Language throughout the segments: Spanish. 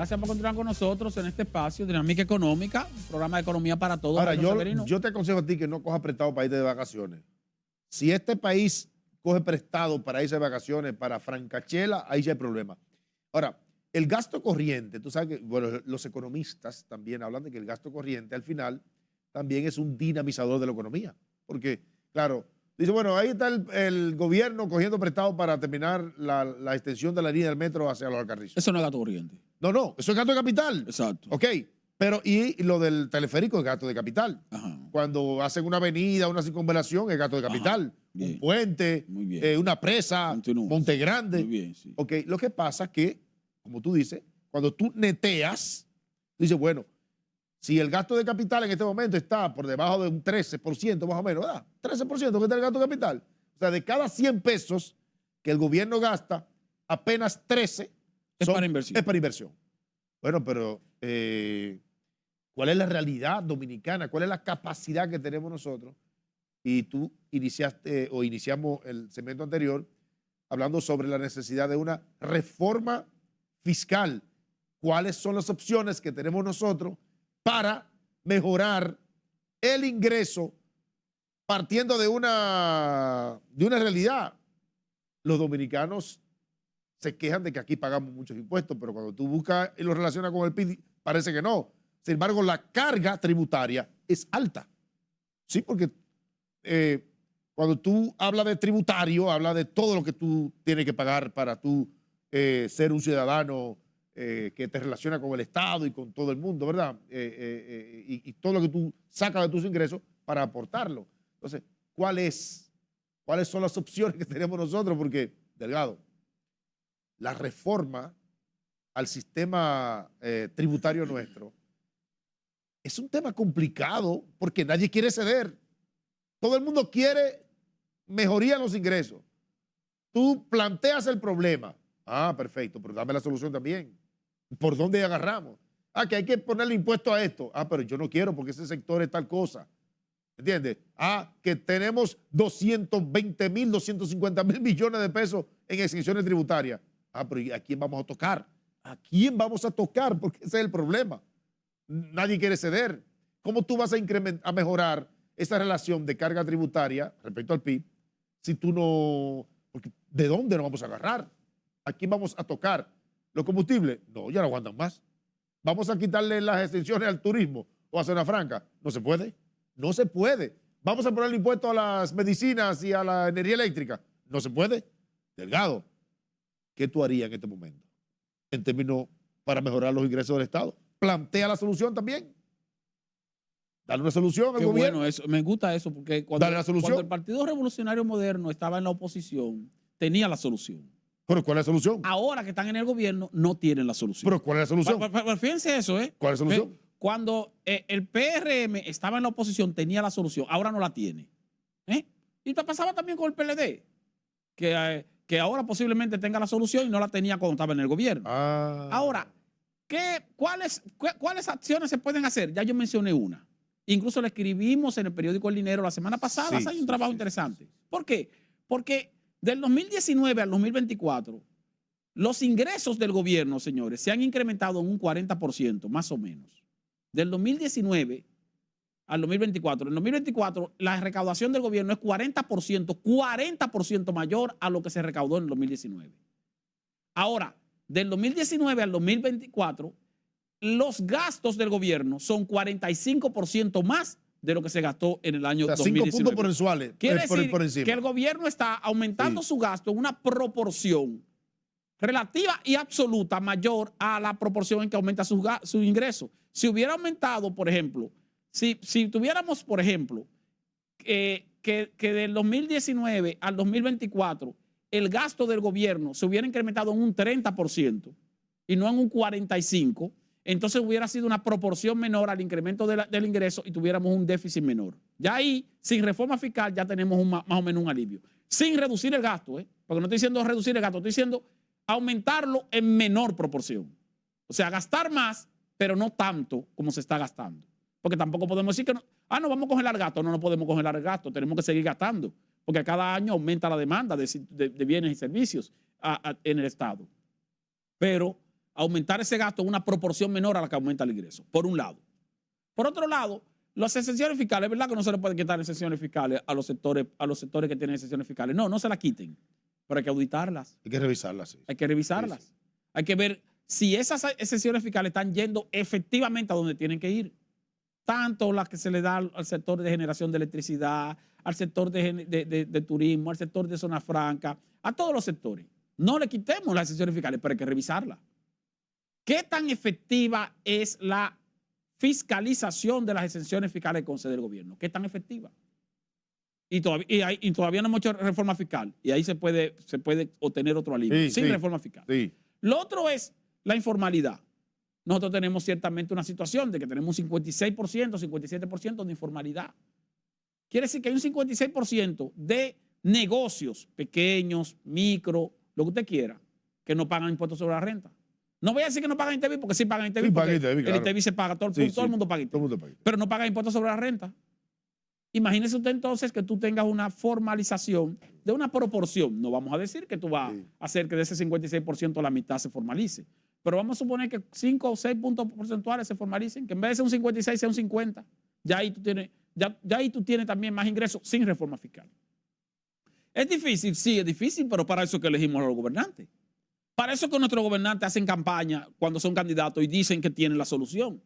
Gracias por continuar con nosotros en este espacio, Dinámica Económica, un programa de economía para todos. Ahora, yo te aconsejo a ti que no cojas prestado para irte de vacaciones. Si este país coge prestado para irse de vacaciones, para Francachela, ahí ya hay problema. Ahora, el gasto corriente, tú sabes que, bueno, los economistas también hablan de que el gasto corriente al final también es un dinamizador de la economía. Porque, claro, dice, bueno, ahí está el gobierno cogiendo prestado para terminar la extensión de la línea del metro hacia los Alcarrizos. Eso no es gasto corriente. No, eso es gasto de capital. Exacto. Ok, pero y lo del teleférico es gasto de capital. Ajá. Cuando hacen una avenida, una circunvalación, es gasto de capital. Bien. Un puente, Muy bien. una presa, Continúa. Monte Grande. Muy bien, sí. Ok, lo que pasa es que, como tú dices, cuando tú neteas, tú dices, bueno, si el gasto de capital en este momento está por debajo de un 13% más o menos, ¿verdad? 13% que está el gasto de capital. O sea, de cada 100 pesos que el gobierno gasta, apenas 13 Es para inversión. Es para inversión. Bueno, pero ¿cuál es la realidad dominicana? ¿Cuál es la capacidad que tenemos nosotros? Y tú iniciamos el segmento anterior hablando sobre la necesidad de una reforma fiscal. ¿Cuáles son las opciones que tenemos nosotros para mejorar el ingreso partiendo de una realidad? Los dominicanos se quejan de que aquí pagamos muchos impuestos, pero cuando tú buscas y lo relacionas con el PIB, parece que no. Sin embargo, la carga tributaria es alta. Sí, porque cuando tú hablas de tributario, hablas de todo lo que tú tienes que pagar para tú ser un ciudadano que te relaciona con el Estado y con todo el mundo, ¿verdad? Y todo lo que tú sacas de tus ingresos para aportarlo. Entonces, ¿cuáles son las opciones que tenemos nosotros? Porque, Delgado, la reforma al sistema tributario nuestro es un tema complicado porque nadie quiere ceder. Todo el mundo quiere mejoría en los ingresos. Tú planteas el problema. Ah, perfecto, pero dame la solución también. ¿Por dónde agarramos? Ah, que hay que ponerle impuesto a esto. Ah, pero yo no quiero porque ese sector es tal cosa. ¿Entiendes? Ah, que tenemos 220.000, 250.000 millones de pesos en exenciones tributarias. Ah, pero ¿y a quién vamos a tocar? ¿A quién vamos a tocar? Porque ese es el problema. Nadie quiere ceder. ¿Cómo tú vas a mejorar esa relación de carga tributaria respecto al PIB si tú no... Porque ¿de dónde nos vamos a agarrar? ¿A quién vamos a tocar? ¿Los combustibles? No, ya no aguantan más. ¿Vamos a quitarle las exenciones al turismo o a Zona Franca? No se puede. No se puede. ¿Vamos a ponerle impuesto a las medicinas y a la energía eléctrica? No se puede. Delgado, ¿qué tú harías en este momento? En términos para mejorar los ingresos del Estado. Plantea la solución también. Dale una solución al gobierno. Bueno, eso, me gusta eso, porque cuando el Partido Revolucionario Moderno estaba en la oposición, tenía la solución. ¿Pero cuál es la solución? Ahora que están en el gobierno, no tienen la solución. ¿Pero cuál es la solución? Fíjense eso, ¿eh? ¿Cuál es la solución? Cuando el PRM estaba en la oposición, tenía la solución. Ahora no la tiene. Y pasaba también con el PLD, que ahora posiblemente tenga la solución y no la tenía cuando estaba en el gobierno. Ahora, ¿cuáles acciones se pueden hacer? Ya yo mencioné una. Incluso la escribimos en el periódico El Dinero la semana pasada. Hay un trabajo interesante. ¿Por qué? Porque del 2019 al 2024, los ingresos del gobierno, señores, se han incrementado en un 40%, más o menos. Del 2019 al 2024. En 2024, la recaudación del gobierno es 40% mayor a lo que se recaudó en el 2019. Ahora, del 2019 al 2024, los gastos del gobierno son 45% más de lo que se gastó en el año 2019. 5 puntos porcentuales. Quiere decir que el gobierno está aumentando su gasto en una proporción relativa y absoluta mayor a la proporción en que aumenta su ingreso. Si hubiera aumentado, por ejemplo, si tuviéramos, por ejemplo, que del 2019 al 2024 el gasto del gobierno se hubiera incrementado en un 30% y no en un 45%, entonces hubiera sido una proporción menor al incremento del ingreso y tuviéramos un déficit menor. Ya ahí, sin reforma fiscal, ya tenemos más o menos un alivio. Sin reducir el gasto, porque no estoy diciendo reducir el gasto, estoy diciendo aumentarlo en menor proporción. O sea, gastar más, pero no tanto como se está gastando. Porque tampoco podemos decir que no vamos a congelar gasto. No podemos congelar el gasto, tenemos que seguir gastando. Porque cada año aumenta la demanda de bienes y servicios en el Estado. Pero aumentar ese gasto en una proporción menor a la que aumenta el ingreso, por un lado. Por otro lado, las exenciones fiscales, es verdad que no se le puede quitar exenciones fiscales a los sectores que tienen exenciones fiscales. No, no se las quiten, pero hay que auditarlas. Hay que revisarlas. Sí. Hay que revisarlas. Sí. Hay que ver si esas exenciones fiscales están yendo efectivamente a donde tienen que ir. Tanto las que se le da al sector de generación de electricidad, al sector de turismo, al sector de zona franca, a todos los sectores. No le quitemos las exenciones fiscales, pero hay que revisarlas. ¿Qué tan efectiva es la fiscalización de las exenciones fiscales que concede el gobierno? ¿Qué tan efectiva? Y todavía no hemos hecho reforma fiscal. Y ahí se puede obtener otro alivio, sin reforma fiscal. Sí. Lo otro es la informalidad. Nosotros tenemos ciertamente una situación de que tenemos un 56%, 57% de informalidad. Quiere decir que hay un 56% de negocios pequeños, micro, lo que usted quiera, que no pagan impuestos sobre la renta. No voy a decir que no pagan ITEVI, porque sí pagan ITEVI, porque el ITEVI se paga, todo el mundo paga ITEVI, pero no pagan impuestos sobre la renta. Imagínese usted entonces que tú tengas una formalización de una proporción. No vamos a decir que tú vas a hacer que de ese 56% la mitad se formalice, pero vamos a suponer que 5 o 6 puntos porcentuales se formalicen, que en vez de ser un 56 sea un 50. Ya ahí tú tienes también más ingresos sin reforma fiscal. ¿Es difícil? Sí, es difícil, pero para eso es que elegimos a los gobernantes. Para eso es que nuestros gobernantes hacen campaña cuando son candidatos y dicen que tienen la solución.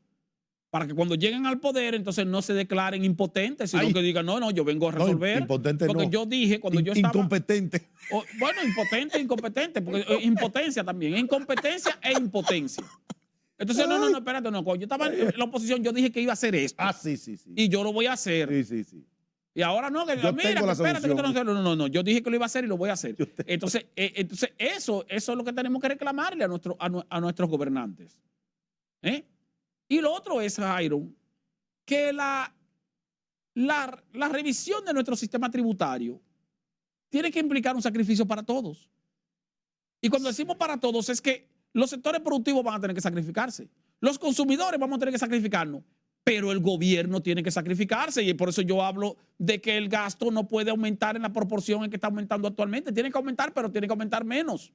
Para que cuando lleguen al poder, entonces no se declaren impotentes, sino que digan, no, yo vengo a resolver. Impotente porque yo dije, cuando yo estaba... Incompetente. Bueno, impotente, incompetente, porque impotencia también. Incompetencia e impotencia. Entonces, no, espérate, no. Cuando yo estaba en la oposición, yo dije que iba a hacer esto. Sí. Y yo lo voy a hacer. Sí. Y ahora no, que mira, que espérate, que tú no haces. No, yo dije que lo iba a hacer y lo voy a hacer. Entonces eso es lo que tenemos que reclamarle a nuestros gobernantes. Y lo otro es, Jairo, que la revisión de nuestro sistema tributario tiene que implicar un sacrificio para todos. Y cuando decimos para todos es que los sectores productivos van a tener que sacrificarse. Los consumidores vamos a tener que sacrificarnos. Pero el gobierno tiene que sacrificarse y por eso yo hablo de que el gasto no puede aumentar en la proporción en que está aumentando actualmente. Tiene que aumentar, pero tiene que aumentar menos.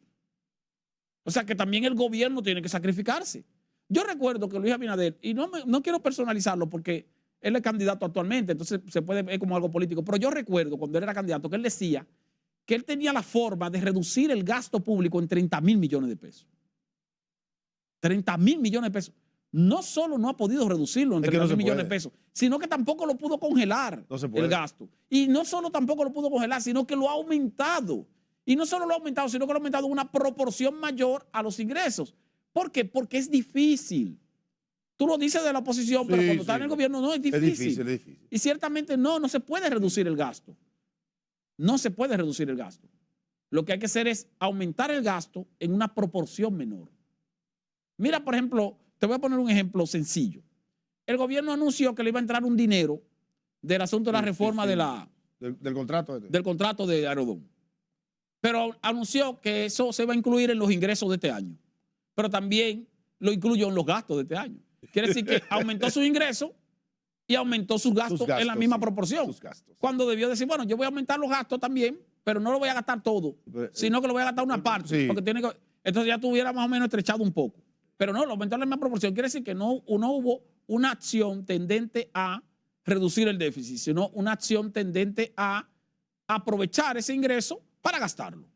O sea que también el gobierno tiene que sacrificarse. Yo recuerdo que Luis Abinader, y no quiero personalizarlo porque él es candidato actualmente, entonces se puede ver como algo político, pero yo recuerdo cuando él era candidato que él decía que él tenía la forma de reducir el gasto público en 30,000 millones de pesos. 30,000 millones de pesos. No solo no ha podido reducirlo en 30,000 millones de pesos, sino que tampoco lo pudo congelar el gasto. Y no solo tampoco lo pudo congelar, sino que lo ha aumentado. Y no solo lo ha aumentado, sino que lo ha aumentado en una proporción mayor a los ingresos. ¿Por qué? Porque es difícil. Tú lo dices de la oposición, pero cuando está en el gobierno no es difícil. Es difícil. Y ciertamente no se puede reducir el gasto. No se puede reducir el gasto. Lo que hay que hacer es aumentar el gasto en una proporción menor. Mira, por ejemplo, te voy a poner un ejemplo sencillo. El gobierno anunció que le iba a entrar un dinero del asunto de la reforma del contrato. Del contrato de Aerodón. Pero anunció que eso se va a incluir en los ingresos de este año. Pero también lo incluyó en los gastos de este año. Quiere decir que aumentó sus ingresos y aumentó sus gastos en la misma proporción. Cuando debió decir, bueno, yo voy a aumentar los gastos también, pero no lo voy a gastar todo, sino que lo voy a gastar una parte. Porque entonces ya tuviera más o menos estrechado un poco. Pero no, lo aumentó en la misma proporción. Quiere decir que no hubo una acción tendente a reducir el déficit, sino una acción tendente a aprovechar ese ingreso para gastarlo.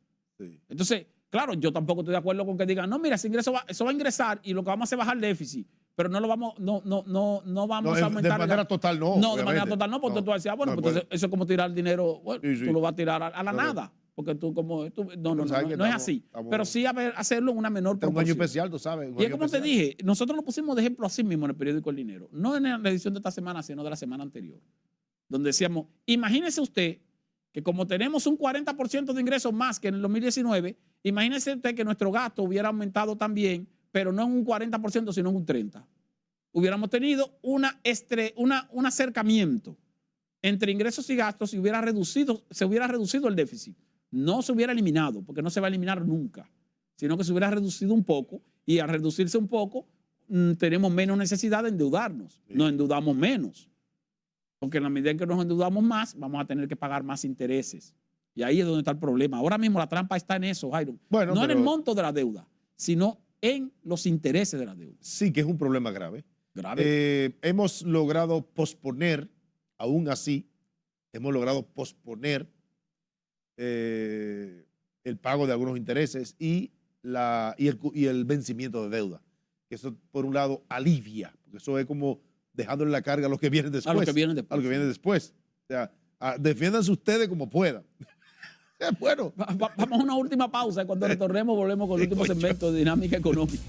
Entonces, claro, yo tampoco estoy de acuerdo con que digan, no, mira, ese ingreso eso va a ingresar y lo que vamos a hacer es bajar el déficit, pero no vamos a aumentar. De manera total no. No, de manera total no, porque tú decías, bueno, pues eso es como tirar el dinero, bueno, tú lo vas a tirar a la nada. Porque no es así. Pero sí hacerlo en una menor proporción. Un año especial, tú sabes. Y es como te dije, nosotros lo pusimos de ejemplo así mismo en el periódico El Dinero. No en la edición de esta semana, sino de la semana anterior. Donde decíamos, imagínese usted que como tenemos un 40% de ingresos más que en el 2019, imagínese usted que nuestro gasto hubiera aumentado también, pero no en un 40%, sino en un 30%. Hubiéramos tenido un acercamiento entre ingresos y gastos y se hubiera reducido el déficit. No se hubiera eliminado, porque no se va a eliminar nunca, sino que se hubiera reducido un poco y al reducirse un poco tenemos menos necesidad de endeudarnos. Nos endeudamos menos, porque en la medida en que nos endeudamos más, vamos a tener que pagar más intereses. Y ahí es donde está el problema. Ahora mismo la trampa está en eso, Jairo. No en el monto de la deuda, sino en los intereses de la deuda. Sí, que es un problema grave. Grave. Hemos logrado posponer, aún así, hemos logrado posponer el pago de algunos intereses y el vencimiento de deuda. Eso, por un lado, alivia, porque eso es como dejándole la carga a los que vienen después. A los que vienen después. A los que vienen después. O sea, defiéndanse ustedes como puedan. Bueno. Vamos a una última pausa. Cuando retornemos, volvemos con el último segmento de Dinámica Económica.